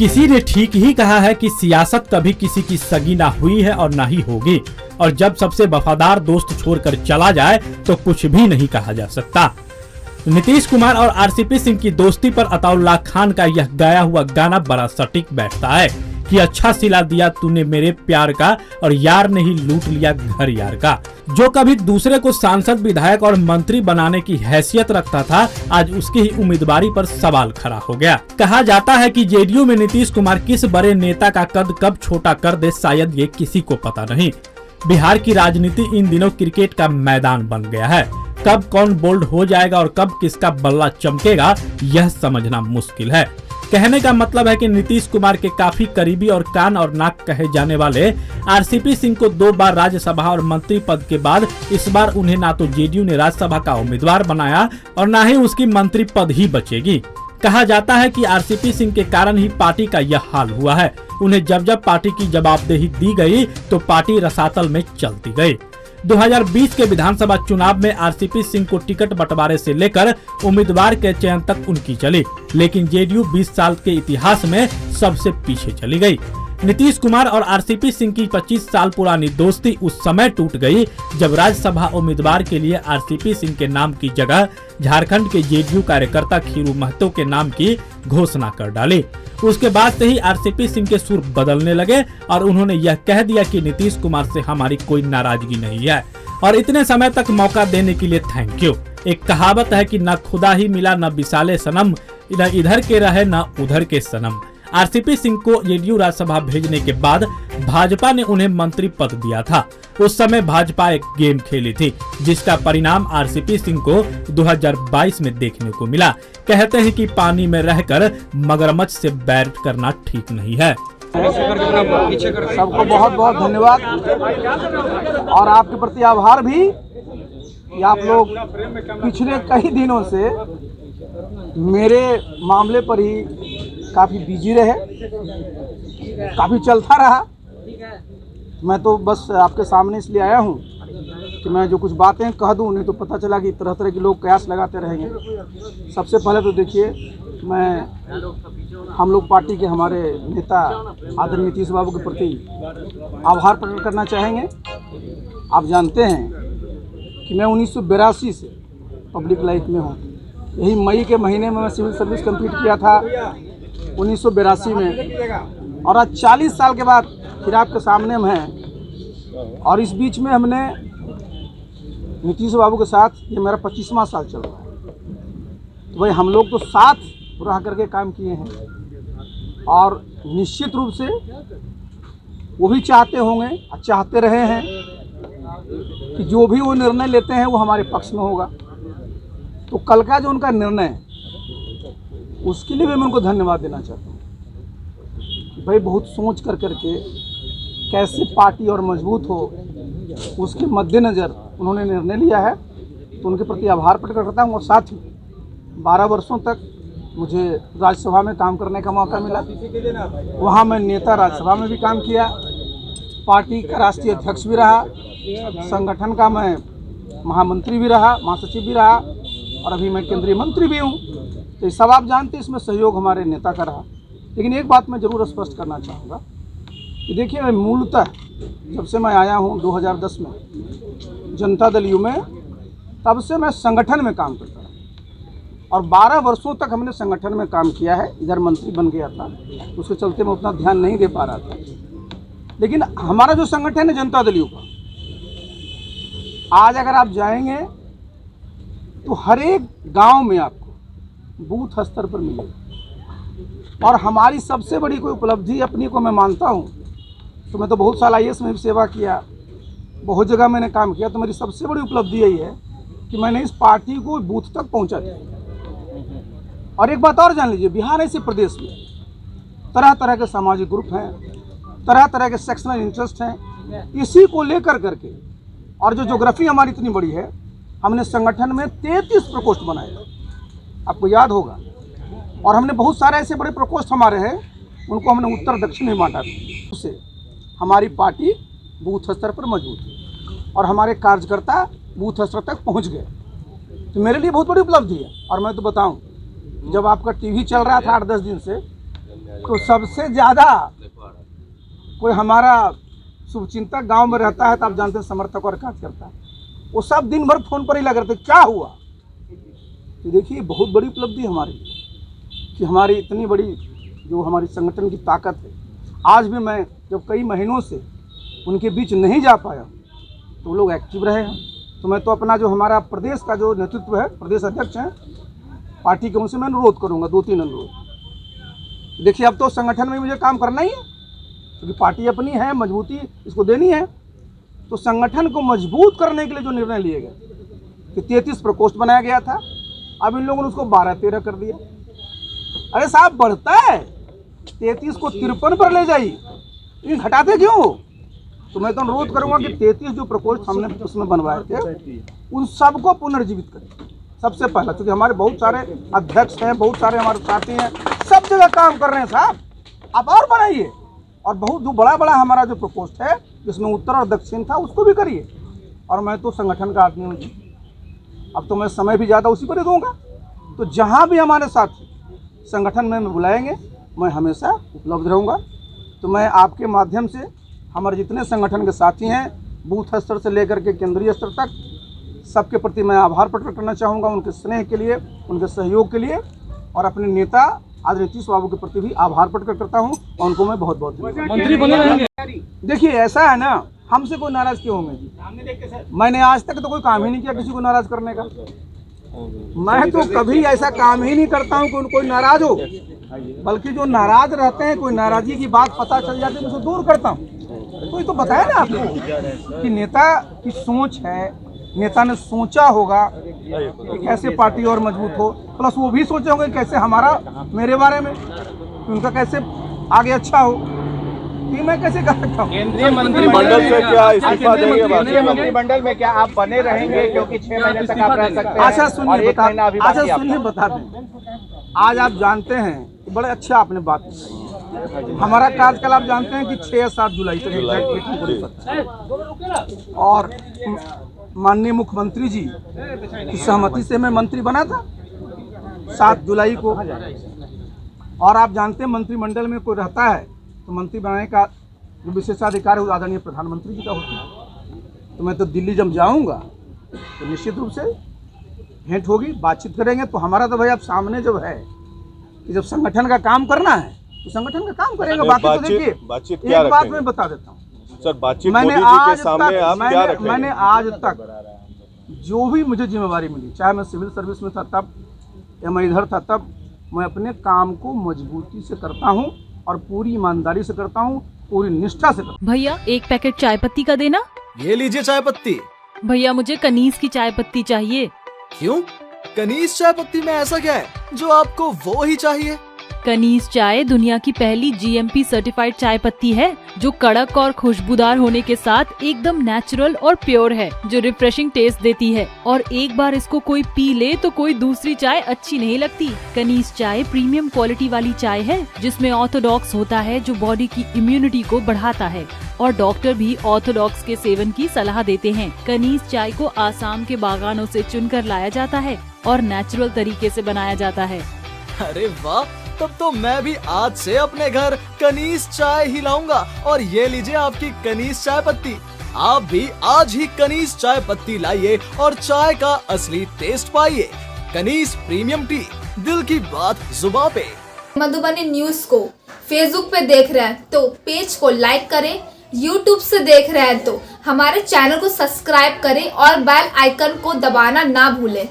किसी ने ठीक ही कहा है कि सियासत कभी किसी की सगी ना हुई है और ना ही होगी, और जब सबसे वफादार दोस्त छोड़कर चला जाए तो कुछ भी नहीं कहा जा सकता। नीतीश कुमार और आरसीपी सिंह की दोस्ती पर अताउल्लाह खान का यह गाया हुआ गाना बड़ा सटीक बैठता है कि अच्छा सिला दिया तूने मेरे प्यार का और यार ने ही लूट लिया घर यार का। जो कभी दूसरे को सांसद, विधायक और मंत्री बनाने की हैसियत रखता था, आज उसकी ही उम्मीदवारी पर सवाल खड़ा हो गया। कहा जाता है कि जेडीयू में नीतीश कुमार किस बड़े नेता का कद कब छोटा कर दे, शायद ये किसी को पता नहीं। बिहार की राजनीति इन दिनों क्रिकेट का मैदान बन गया है। कब कौन बोल्ड हो जाएगा और कब किसका बल्ला चमकेगा, यह समझना मुश्किल है। कहने का मतलब है कि नीतीश कुमार के काफी करीबी और कान और नाक कहे जाने वाले आरसीपी सिंह को 2 बार राज्यसभा और मंत्री पद के बाद इस बार उन्हें ना तो जेडीयू ने राज्यसभा का उम्मीदवार बनाया और ना ही उसकी मंत्री पद ही बचेगी। कहा जाता है कि आरसीपी सिंह के कारण ही पार्टी का यह हाल हुआ है। उन्हें जब जब पार्टी की जवाबदेही दी गई तो पार्टी रसातल में चलती गई। 2020 के विधानसभा चुनाव में आरसीपी सिंह को टिकट बंटवारे से लेकर उम्मीदवार के चयन तक उनकी चली, लेकिन जेडीयू 20 साल के इतिहास में सबसे पीछे चली गई। नीतीश कुमार और आरसीपी सिंह की 25 साल पुरानी दोस्ती उस समय टूट गई जब राज्यसभा उम्मीदवार के लिए आरसीपी सिंह के नाम की जगह झारखंड के जेडीयू कार्यकर्ता खीरू महतो के नाम की घोषणा कर डाली। उसके बाद से ही आरसीपी सिंह के सुर बदलने लगे और उन्होंने यह कह दिया कि नीतीश कुमार से हमारी कोई नाराजगी नहीं है और इतने समय तक मौका देने के लिए थैंक यू। एक कहावत है कि न खुदा ही मिला न विशाले सनम, न इधर के रहे न उधर के सनम। आरसीपी सिंह को जेडीयू राज्यसभा भेजने के बाद भाजपा ने उन्हें मंत्री पद दिया था। उस समय भाजपा एक गेम खेली थी जिसका परिणाम आरसीपी सिंह को 2022 में देखने को मिला। कहते हैं कि पानी में रहकर मगरमच्छ से बैर करना ठीक नहीं है। सबको बहुत बहुत धन्यवाद और आपके प्रति आभार भी कि आप लोग पिछले कई दिनों से मेरे मामले पर ही काफ़ी बिजी रहे, काफ़ी चलता रहा। मैं तो बस आपके सामने इसलिए आया हूँ कि मैं जो कुछ बातें कह दूँ, नहीं तो पता चला कि तरह तरह के लोग कयास लगाते रहेंगे। सबसे पहले तो देखिए, हम लोग पार्टी के हमारे नेता आदरणीय नीतीश बाबू के प्रति आभार प्रकट करना चाहेंगे। आप जानते हैं कि मैं 1982 से पब्लिक लाइफ में हूँ। यही मई के महीने में मैं सिविल सर्विस कंप्लीट किया था 1982 में, और आज 40 साल के बाद फिर आपके सामने हम हैं। और इस बीच में हमने नीतीश बाबू के साथ, ये मेरा 25वां साल चल रहा है, तो भाई हम लोग तो साथ रह करके काम किए हैं और निश्चित रूप से वो भी चाहते होंगे और चाहते रहे हैं कि जो भी वो निर्णय लेते हैं वो हमारे पक्ष में होगा। तो कल का जो उनका निर्णय है उसके लिए भी मैं उनको धन्यवाद देना चाहता हूँ कि भाई बहुत सोच कर करके कैसे पार्टी और मजबूत हो, उसके मद्देनज़र उन्होंने निर्णय लिया है। तो उनके प्रति आभार प्रकट करता हूँ। और साथ ही 12 वर्षों तक मुझे राज्यसभा में काम करने का मौका मिला। वहाँ मैं नेता राज्यसभा में भी काम किया, पार्टी का राष्ट्रीय अध्यक्ष भी रहा, संगठन का मैं महामंत्री भी रहा, महासचिव भी रहा, और अभी मैं केंद्रीय मंत्री भी हूँ। तो ये सब आप जानते हैं, इसमें सहयोग हमारे नेता का रहा। लेकिन एक बात मैं ज़रूर स्पष्ट करना चाहूँगा कि देखिए, मैं मूलतः जब से मैं आया हूँ 2010 में जनता दल यू में, तब से मैं संगठन में काम करता रहा और 12 वर्षों तक हमने संगठन में काम किया है। इधर मंत्री बन गया था, उसके चलते मैं उतना ध्यान नहीं दे पा रहा था। लेकिन हमारा जो संगठन है जनता दल यू का, आज अगर आप जाएंगे तो हर एक गांव में आपको बूथ स्तर पर मिलेगा। और हमारी सबसे बड़ी कोई उपलब्धि अपनी को मैं मानता हूं, तो मैं तो बहुत साल आईएएस में भी सेवा किया, बहुत जगह मैंने काम किया, तो मेरी सबसे बड़ी उपलब्धि यही है कि मैंने इस पार्टी को बूथ तक पहुंचा दिया। और एक बात और जान लीजिए, बिहार ऐसे प्रदेश में तरह तरह के सामाजिक ग्रुप हैं, तरह तरह के सेक्शनल इंटरेस्ट हैं, इसी को लेकर करके, और जो ज्योग्राफी हमारी इतनी बड़ी है, हमने संगठन में 33 प्रकोष्ठ बनाए, आपको याद होगा। और हमने बहुत सारे ऐसे बड़े प्रकोष्ठ हमारे हैं, उनको हमने उत्तर दक्षिण में बांटा। उससे हमारी पार्टी बूथ स्तर पर मजबूत है और हमारे कार्यकर्ता बूथ स्तर तक पहुंच गए। तो मेरे लिए बहुत बड़ी उपलब्धि है। और मैं तो बताऊं, जब आपका टीवी चल रहा था 8-10 दिन से, तो सबसे ज़्यादा कोई हमारा शुभचिंतक गांव में रहता है तो आप जानते हैं समर्थक और कार्यकर्ता, वो सब दिन भर फोन पर ही लगे रहते क्या हुआ। तो देखिए बहुत बड़ी उपलब्धि हमारी कि हमारी इतनी बड़ी जो हमारी संगठन की ताकत है। आज भी मैं जब कई महीनों से उनके बीच नहीं जा पाया तो वो लोग एक्टिव रहे हैं। तो मैं तो अपना जो हमारा प्रदेश का जो नेतृत्व है, प्रदेश अध्यक्ष हैं पार्टी के, उनसे मैं अनुरोध करूंगा 2-3 अनुरोध। देखिए अब तो संगठन में मुझे काम करना ही है क्योंकि पार्टी अपनी है, मजबूती इसको देनी है। तो संगठन को मजबूत करने के लिए जो निर्णय लिए गए कि 33 प्रकोष्ठ बनाया गया था, अब इन लोगों ने उसको 12-13 कर दिया। अरे साहब बढ़ता है, 33 को 53 पर ले जाइए, लेकिन घटाते क्यों? तो मैं तो अनुरोध करूंगा कि 33 जो प्रकोष्ठ हमने उसमें बनवाए थे उन सबको पुनर्जीवित करें सबसे पहला, क्योंकि हमारे बहुत सारे अध्यक्ष हैं, बहुत सारे हमारे साथी हैं, सब जगह काम कर रहे हैं साहब, आप और बनाइए। और बहुत जो बड़ा हमारा जो प्रकोष्ठ है जिसमें उत्तर और दक्षिण था उसको भी करिए। और मैं तो संगठन का आदमी हूँ जी, अब तो मैं समय भी ज़्यादा उसी पर ही दूँगा। तो जहाँ भी हमारे साथी संगठन में बुलाएंगे मैं हमेशा उपलब्ध रहूँगा। तो मैं आपके माध्यम से हमारे जितने संगठन के साथी हैं बूथ स्तर से लेकर के केंद्रीय स्तर तक सबके प्रति मैं आभार प्रकट करना चाहूँगा, उनके स्नेह के लिए, उनके सहयोग के लिए। और अपने नेता आदरणीय नीतीश बाबू के प्रति भी आभार प्रकट करता हूँ और उनको मैं बहुत बहुत मंत्री बने रहेंगे। देखिए ऐसा है ना, हमसे कोई नाराज क्यों होंगे जी? मैंने आज तक तो कोई काम ही नहीं किया किसी को नाराज करने का। मैं तो कभी ऐसा काम ही नहीं करता हूँ कि कोई नाराज हो, बल्कि जो नाराज रहते हैं, कोई नाराजगी की बात पता चल जाती है, मैं उसे दूर करता हूँ। तो ये तो बताया ना आपको कि नेता की सोच है, नेता ने सोचा होगा कि कैसे पार्टी और मजबूत हो, प्लस वो भी सोचे होंगे कैसे हमारा मेरे बारे में कि उनका कैसे आगे अच्छा हो। कि मैं कैसे कर सकता हूँ? केंद्रीय मंत्रिमंडल से क्या इस्तीफा देंगे? केंद्रीय मंत्रिमंडल में क्या आप बने रहेंगे, क्योंकि 6 महीने तक आप रह सकते हैं? अच्छा सुनिए बता दें। आज आप जानते हैं, बड़े अच्छा आपने बात की, हमारा कार्यकाल आप जानते हैं कि 6 या 7 जुलाई तक और माननीय मुख्यमंत्री जी की सहमति से मैं मंत्री बना था 7 जुलाई को। और आप जानते हैं मंत्रिमंडल में कोई रहता है तो मंत्री बनाने का जो विशेषाधिकार है वो आदरणीय प्रधानमंत्री जी का होता है। तो मैं तो दिल्ली जब जाऊंगा तो निश्चित रूप से भेंट होगी, बातचीत करेंगे। तो हमारा तो भाई आप सामने जब है कि जब संगठन का काम करना है तो संगठन का काम करेंगे। बाकी तो देखिए एक बात मैं बता देता हूँ सर, बातचीत मैंने आज तक जो भी मुझे जिम्मेवारी मिली, चाहे मैं सिविल सर्विस में था तब या मैं इधर था तब, मैं अपने काम को मजबूती से करता हूँ और पूरी ईमानदारी से करता हूँ, पूरी निष्ठा से करता हूँ। भैया 1 पैकेट चाय पत्ती का देना। ये लीजिए चाय पत्ती। भैया मुझे कनीज की चाय पत्ती चाहिए। क्यों? कनीज चाय पत्ती में ऐसा क्या है जो आपको वो ही चाहिए? कनीज चाय दुनिया की पहली GMP सर्टिफाइड चाय पत्ती है जो कड़क और खुशबूदार होने के साथ एकदम नेचुरल और प्योर है, जो रिफ्रेशिंग टेस्ट देती है और एक बार इसको कोई पी ले तो कोई दूसरी चाय अच्छी नहीं लगती। कनीज चाय प्रीमियम क्वालिटी वाली चाय है जिसमें ऑर्थोडॉक्स होता है जो बॉडी की इम्यूनिटी को बढ़ाता है और डॉक्टर भी ऑर्थोडॉक्स के सेवन की सलाह देते हैं। कनीज चाय को आसाम के बागानों से चुनकर लाया जाता है और नेचुरल तरीके से बनाया जाता है। अरे वाह, तब तो मैं भी आज से अपने घर कनीज चाय ही लाऊंगा। और ये लीजिए आपकी कनीज चाय पत्ती। आप भी आज ही कनीज चाय पत्ती लाइए और चाय का असली टेस्ट पाइए। कनीज प्रीमियम टी, दिल की बात जुबां पे। मधुबनी न्यूज को फेसबुक पे देख रहे हैं तो पेज को लाइक करें, यूट्यूब से देख रहे हैं तो हमारे चैनल को सब्सक्राइब करें और बेल आइकन को दबाना ना भूलें।